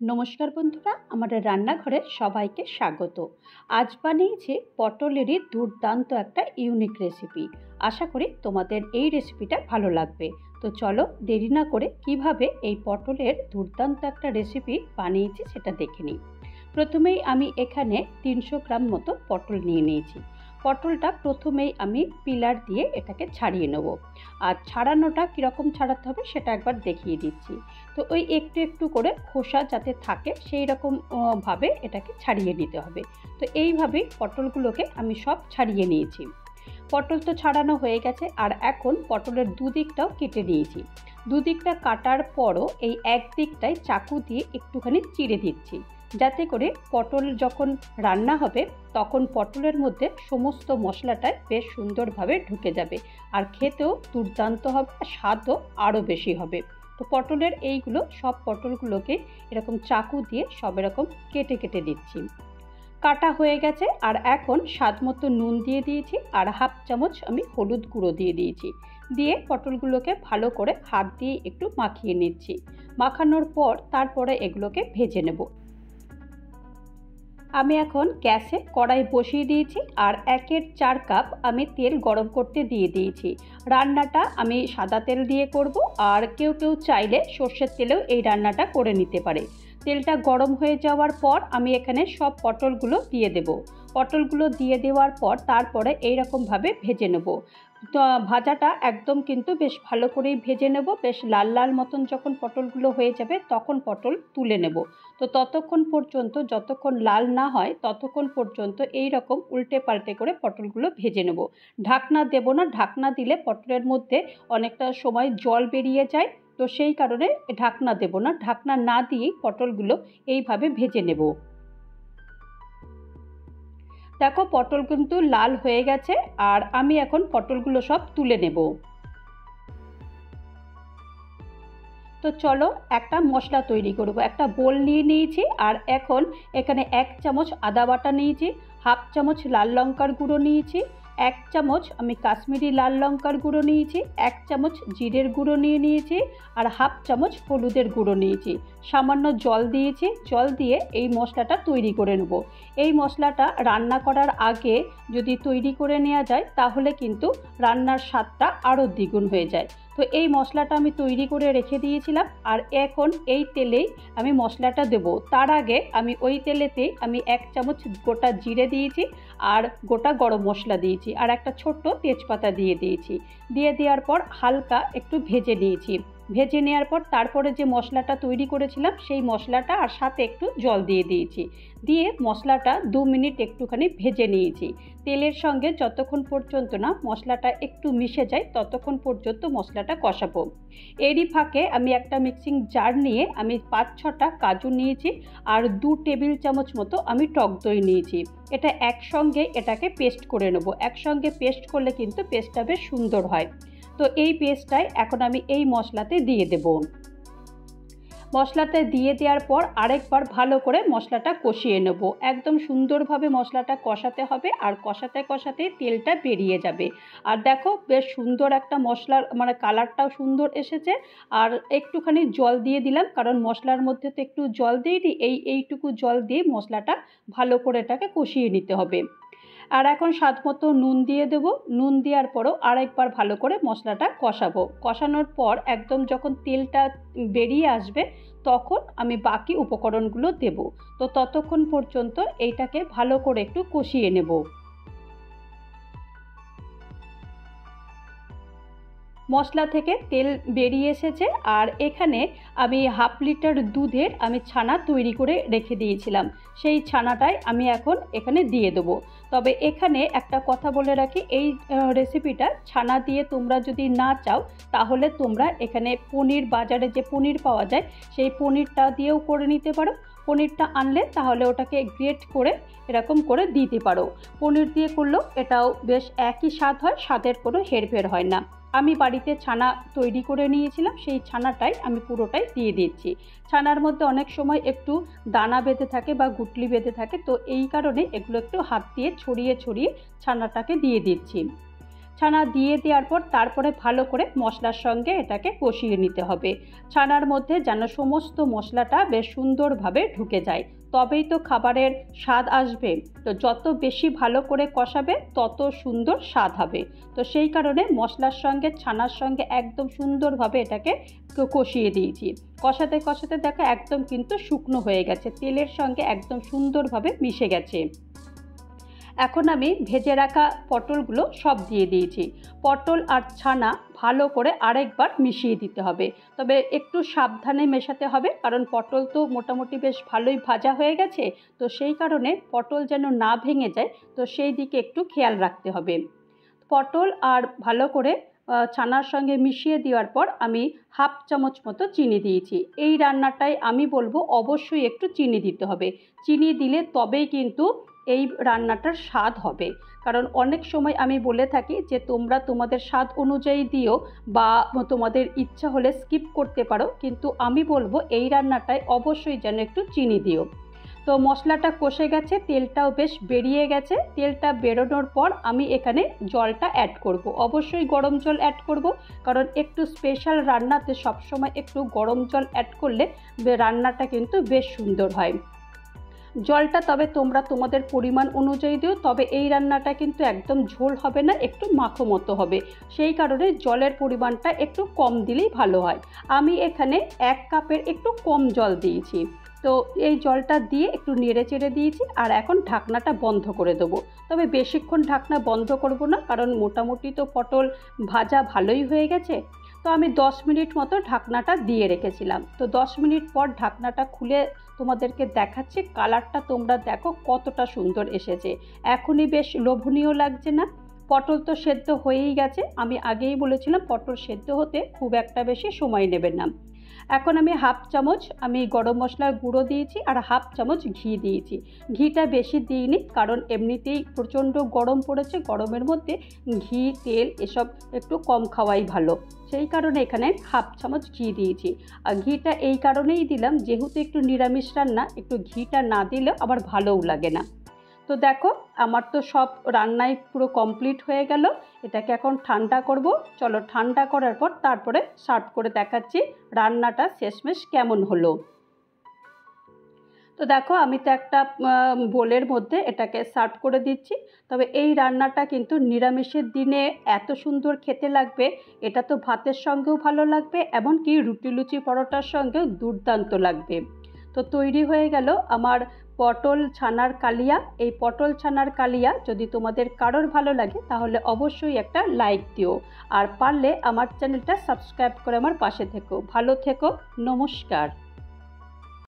নমস্কার বন্ধুরা, আমাদের রান্নাঘরে সবাইকে স্বাগত। আজ বানিয়েছি পটলেরই দুর্দান্ত একটা ইউনিক রেসিপি। আশা করি তোমাদের এই রেসিপিটা ভালো লাগবে। তো চলো দেরি না করে কিভাবে এই পটলের দুর্দান্ত একটা রেসিপি বানিয়েছি সেটা দেখে নিই। প্রথমেই আমি এখানে 300 গ্রাম মতো পটল নিয়ে নিয়েছি। পটলটা প্রথমেই আমি পিলার দিয়ে এটাকে ছাড়িয়ে নেব। আর ছাড়ানোটা কীরকম ছাড়াতে হবে সেটা একবার দেখিয়ে দিচ্ছি। তো ওই একটু একটু করে খোসা যাতে থাকে সেই রকম ভাবে এটাকে ছাড়িয়ে নিতে হবে। তো এইভাবেই পটলগুলোকে আমি সব ছাড়িয়ে নিয়েছি। পটল তো ছাড়ানো হয়ে গেছে, আর এখন পটলের দুদিকটাও কেটে নিয়েছি। দুদিকটা কাটার পরও এই এক দিকটায় চাকু দিয়ে একটুখানি চিড়ে দিচ্ছি, যাতে করে পটল যখন রান্না হবে তখন পটলের মধ্যে সমস্ত মশলাটাই বেশ সুন্দরভাবে ঢুকে যাবে, আর খেতেও দুর্দান্ত হবে, স্বাদও আরও বেশি হবে। তো পটলের এইগুলো সব পটলগুলোকে এরকম চাকু দিয়ে সব এরকম কেটে কেটে দিচ্ছি। কাটা হয়ে গেছে, আর এখন স্বাদ মতো নুন দিয়ে দিয়েছি, আর হাফ চামচ আমি হলুদ গুঁড়ো দিয়ে দিয়েছি। দিয়ে পটলগুলোকে ভালো করে হাত দিয়ে একটু মাখিয়ে নিচ্ছি। মাখানোর পর তারপরে এগুলোকে ভেজে নেব। আমি এখন গ্যাসে কড়াই বসিয়ে দিয়েছি, আর 1/4 কাপ আমি তেল গরম করতে দিয়ে দিয়েছি। রান্নাটা আমি সাদা তেল দিয়ে করব, আর কেউ কেউ চাইলে সর্ষের তেলেও এই রান্নাটা করে নিতে পারে। তেলটা গরম হয়ে যাওয়ার পর আমি এখানে সব পটলগুলো দিয়ে দেব। পটলগুলো দিয়ে দেওয়ার পর তারপরে এইরকমভাবে ভেজে নেব। তো ভাজাটা একদম কিন্তু বেশ ভালো করেই ভেজে নেব। বেশ লাল লাল মতন যখন পটলগুলো হয়ে যাবে তখন পটল তুলে নেব। তো ততক্ষণ পর্যন্ত, যতক্ষণ লাল না হয় ততক্ষণ পর্যন্ত এই রকম উল্টে পাল্টে করে পটলগুলো ভেজে নেব। ঢাকনা দেব না, ঢাকনা দিলে পটলের মধ্যে অনেকটা সময় জল বেরিয়ে যায়। তো সেই কারণে ঢাকনা দেব না, ঢাকনা না দিয়েই পটলগুলো এইভাবে ভেজে নেব। দেখো পটল কিন্তু লাল হয়ে গেছে, আর আমি এখন পটলগুলো সব তুলে নেব। তো চলো একটা মশলা তৈরি করব। একটা বোল নিয়ে নিয়েছি, আর এখন এখানে 1 চামচ আদা বাটা নিয়েছি, হাফ চামচ লাল লঙ্কার গুঁড়ো নিয়েছি, 1 চামচ আমি কাশ্মীরি লাল লঙ্কার গুঁড়ো নিয়েছি, 1 চামচ জিরের গুঁড়ো নিয়েছি, আর হাফ চামচ হলুদের গুঁড়ো নিয়েছি। সামান্য জল দিয়েছি, জল দিয়ে এই মশলাটা তৈরি করে নেব। এই মশলাটা রান্না করার আগে যদি তৈরি করে নেওয়া যায় তাহলে কিন্তু রান্নার স্বাদটা আরও দ্বিগুণ হয়ে যায়। তো এই মশলাটা আমি তৈরি করে রেখে দিয়েছিলাম, আর এখন এই তেলেই আমি মশলাটা দেব। তার আগে আমি ওই তেলেতেই আমি 1 চামচ গোটা জিরে দিয়েছি, আর গোটা গরম মশলা দিয়েছি, আর একটা ছোট্ট তেজপাতা দিয়ে দিয়েছি। দিয়ে দেওয়ার পর হালকা একটু ভেজে নিয়েছি। ভেজে নেওয়ার পর তারপরে যে মশলাটা তৈরি করেছিলাম সেই মশলাটা আর সাথে একটু জল দিয়ে দিয়েছি। দিয়ে মশলাটা 2 মিনিট একটুখানি ভেজে নিয়েছি। তেলের সঙ্গে যতক্ষণ পর্যন্ত না মশলাটা একটু মিশে যায় ততক্ষণ পর্যন্ত মশলাটা কষাবো। এরই ফাঁকে আমি একটা মিক্সিং জার নিয়ে আমি 5-6টা কাজু নিয়েছি, আর 2 টেবিল চামচ মতো আমি টক দই নিয়েছি। এটা একসঙ্গে এটাকে পেস্ট করে নেব। একসঙ্গে পেস্ট করলে কিন্তু পেস্টটা বেশ সুন্দর হয়। তো এই পেস্টটাই এখন আমি এই মশলাতে দিয়ে দেব। মশলাতে দিয়ে দেওয়ার পর আরেকবার ভালো করে মশলাটা কষিয়ে নেব। একদম সুন্দরভাবে মশলাটা কষাতে হবে, আর কষাতে কষাতে তেলটা বেরিয়ে যাবে। আর দেখো বেশ সুন্দর একটা মশলার কালারটাও সুন্দর এসেছে। আর একটুখানি জল দিয়ে দিলাম, কারণ মশলার মধ্যে তো একটু জল দিইনি। এইটুকু জল দিয়ে মশলাটা ভালো করে এটাকে কষিয়ে নিতে হবে। আর এখন স্বাদ মতো নুন দিয়ে দেব। নুন দেওয়ার পরও আরেকবার ভালো করে মশলাটা কষাবো। কষানোর পর একদম যখন তেলটা বেরিয়ে আসবে তখন আমি বাকি উপকরণগুলো দেব। তো ততক্ষণ পর্যন্ত এইটাকে ভালো করে একটু কষিয়ে নেব। মশলা থেকে তেল বেরিয়ে এসেছে, আর এখানে আমি হাফ লিটার দুধের আমি ছানা তৈরি করে রেখে দিয়েছিলাম। সেই ছানাটাই আমি এখন এখানে দিয়ে দেবো। তবে এখানে একটা কথা বলে রাখি, এই রেসিপিটা ছানা দিয়ে তোমরা যদি না চাও তাহলে তোমরা এখানে পনির, বাজারে যে পনির পাওয়া যায় সেই পনিরটা দিয়েও করে নিতে পারো। পনিরটা আনলে তাহলে ওটাকে গ্রেট করে এরকম করে দিতে পারো। পনির দিয়ে করলেও এটাও বেশ একই স্বাদ হয়, স্বাদের কোনো হেরফের হয় না। আমি বাড়িতে ছানা তৈরি করে নিয়েছিলাম, সেই ছানাটাই আমি পুরোটাই দিয়ে দিচ্ছি। ছানার মধ্যে অনেক সময় একটু দানা বেঁধে থাকে বা গুটলি বেঁধে থাকে, তো এই কারণে এগুলো একটু হাত দিয়ে ছড়িয়ে ছড়িয়ে ছানাটাকে দিয়ে দিচ্ছি। ছানা দিয়ে দেওয়ার পর তারপরে ভালো করে মশলার সঙ্গে এটাকে কষিয়ে নিতে হবে। ছানার মধ্যে যেন সমস্ত মশলাটা বেশ সুন্দরভাবে ঢুকে যায়, তবেই তো খাবারের স্বাদ আসবে। তো যত বেশি ভালো করে কষাবে তত সুন্দর স্বাদ হবে। তো সেই কারণে মশলার সঙ্গে ছানার সঙ্গে একদম সুন্দরভাবে এটাকে কষিয়ে দিয়েছি। কষাতে কষাতে দেখো একদম কিন্তু শুকনো হয়ে গেছে, তেলের সঙ্গে একদম সুন্দরভাবে মিশে গেছে। এখন আমি ভেজে রাখা পটলগুলো সব দিয়ে দিয়েছি। পটল আর ছানা ভালো করে আরেকবার মিশিয়ে দিতে হবে, তবে একটু সাবধানে মেশাতে হবে, কারণ পটল তো মোটামুটি বেশ ভালোই ভাজা হয়ে গেছে। তো সেই কারণে পটল যেন না ভেঙে যায়, তো সেই দিকে একটু খেয়াল রাখতে হবে। পটল আর ভালো করে ছানার সঙ্গে মিশিয়ে দেওয়ার পর আমি হাফ চামচ মতো চিনি দিয়েছি। এই রান্নাটায় আমি বলবো অবশ্যই একটু চিনি দিতে হবে। চিনি দিলে তবেই কিন্তু এই রান্নাটার স্বাদ হবে। কারণ অনেক সময় আমি বলে থাকি যে তোমরা তোমাদের স্বাদ অনুযায়ী দিও, বা তোমাদের ইচ্ছা হলে স্কিপ করতে পারো, কিন্তু আমি বলবো এই রান্নাটায় অবশ্যই যেন একটু চিনি দিও। তো মশলাটা কষে গেছে, তেলটাও বেশ বেরিয়ে গেছে। তেলটা বেরোনোর পর আমি এখানে জলটা অ্যাড করব। অবশ্যই গরম জল অ্যাড করব, কারণ একটু স্পেশাল রান্নাতে সবসময় একটু গরম জল অ্যাড করলে রান্নাটা কিন্তু বেশ সুন্দর হয়। জলটা তবে তোমরা তোমাদের পরিমাণ অনুযায়ী দিও, তবে এই রান্নাটা কিন্তু একদম ঝোল হবে না, একটু মাখো মতো হবে। সেই কারণে জলের পরিমাণটা একটু কম দিলেই ভালো হয়। আমি এখানে 1 কাপের একটু কম জল দিয়েছি। তো এই জলটা দিয়ে একটু নেড়ে চেড়ে দিয়েছি, আর এখন ঢাকনাটা বন্ধ করে দেবো। তবে বেশিক্ষণ ঢাকনা বন্ধ করব না, কারণ মোটামুটি তো পটল ভাজা ভালোই হয়ে গেছে। তো আমি 10 মিনিট মতো ঢাকনাটা দিয়ে রেখেছিলাম। তো 10 মিনিট পর ঢাকনাটা খুলে তোমাদেরকে দেখাচ্ছি। কালারটা তোমরা দেখো কতটা সুন্দর এসেছে। এখনই বেশ লোভনীয় লাগছে না? পটল তো সেদ্ধ হয়েই গেছে। আমি আগেই বলেছিলাম পটল সেদ্ধ হতে খুব একটা বেশি সময় নেবে না। এখন আমি হাফ চামচ গরম মশলার গুঁড়ো দিয়েছি, আর হাফ চামচ ঘি দিয়েছি। ঘিটা বেশি দিইনি, কারণ এমনিতেই প্রচণ্ড গরম পড়েছে। গরমের মধ্যে ঘি তেল এসব একটু কম খাওয়াই ভালো। সেই কারণে এখানে হাফ চামচ ঘি দিয়েছি। আর ঘিটা এই কারণেই দিলাম, যেহেতু একটু নিরামিষ রান্না, একটু ঘিটা না দিলেও আবার ভালোও লাগে না। তো দেখো আমার তো সব রান্নাই পুরো কমপ্লিট হয়ে গেল। এটাকে এখন ঠান্ডা করব। চলো ঠান্ডা করার পর তারপরে সার্ভ করে দেখাচ্ছি রান্নাটা শেষমেশ কেমন হলো। তো দেখো আমি তো একটা বোলের মধ্যে এটাকে সার্ভ করে দিচ্ছি। তবে এই রান্নাটা কিন্তু নিরামিষের দিনে এত সুন্দর খেতে লাগবে, এটা তো ভাতের সঙ্গেও ভালো লাগবে, এমনকি রুটি লুচি পরোটার সঙ্গেও দুর্দান্ত লাগবে। তো তৈরি হয়ে গেল আমার পটল ছানার কালিয়া। এই পটল ছানার কালিয়া যদি তোমাদের কারোর ভালো লাগে তাহলে অবশ্যই একটা লাইক দিও, আর পারলে আমার চ্যানেলটা সাবস্ক্রাইব করে আমার পাশে থেকো। ভালো থেকো, নমস্কার।